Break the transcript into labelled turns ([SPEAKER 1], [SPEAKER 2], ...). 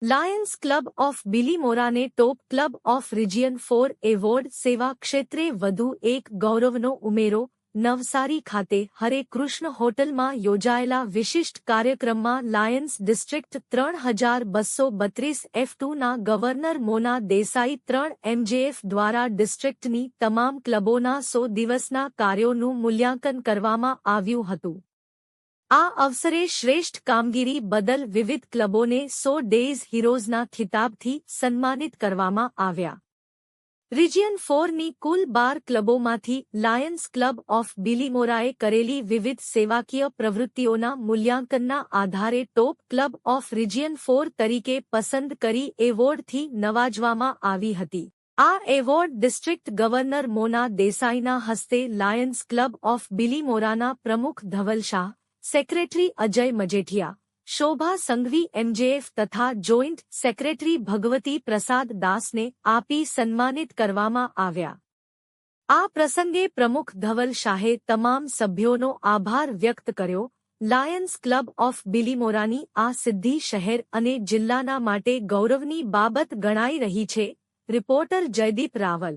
[SPEAKER 1] Lions club of બિલીમોરાને top club of region 4 award સેવા ક્ષેત્રે વધુ એક ગૌરવનો ઉમેરો નવસારી ખાતે હરે કૃષ્ણ હોટલમાં યોજાયેલા વિશિષ્ટ કાર્યક્રમમાં લાયન્સ ડિસ્ટ્રિક્ટ 3232 F2ના ગવર્નર મોના દેસાઈ 3 MJF દ્વારા ડિસ્ટ્રિક્ટની તમામ ક્લબોના 100 દિવસના કાર્યોનું મૂલ્યાંકન કરવામાં આવ્યું હતું। આ અવસરે શ્રેષ્ઠ કામગીરી બદલ વિવિધ ક્લબોને 100 ડેઝ હીરોઝના ખિતાબથી સન્માનિત કરવામાં આવ્યા। રિજિયન 4ની કુલ 12 ક્લબોમાંથી લાયન્સ ક્લબ ઓફ બિલીમોરાએ કરેલી વિવિધ સેવાકીય પ્રવૃત્તિઓના મૂલ્યાંકનના આધારે ટોપ ક્લબ ઓફ રિજિયન 4 તરીકે પસંદ કરી એવોર્ડથી નવાજવામાં આવી હતી। આ એવોર્ડ ડિસ્ટ્રિક્ટ ગવર્નર મોના દેસાઈના હસ્તે લાયન્સ ક્લબ ઓફ બિલીમોરાના પ્રમુખ ધવલ શાહ, સેક્રેટરી અજય મજેઠિયા, શોભા સંઘવી MJF તથા જોઈન્ટ સેક્રેટરી ભગવતી પ્રસાદ દાસને આપી સન્માનિત કરવામાં આવ્યા। આ પ્રસંગે પ્રમુખ ધવલ શાહે તમામ સભ્યોનો આભાર વ્યક્ત કર્યો। લાયન્સ ક્લબ ઓફ બિલીમોરાની આ સિદ્ધિ શહેર અને જિલ્લાના માટે ગૌરવની બાબત ગણાઈ રહી છે। રિપોર્ટર જયદીપ રાવલ।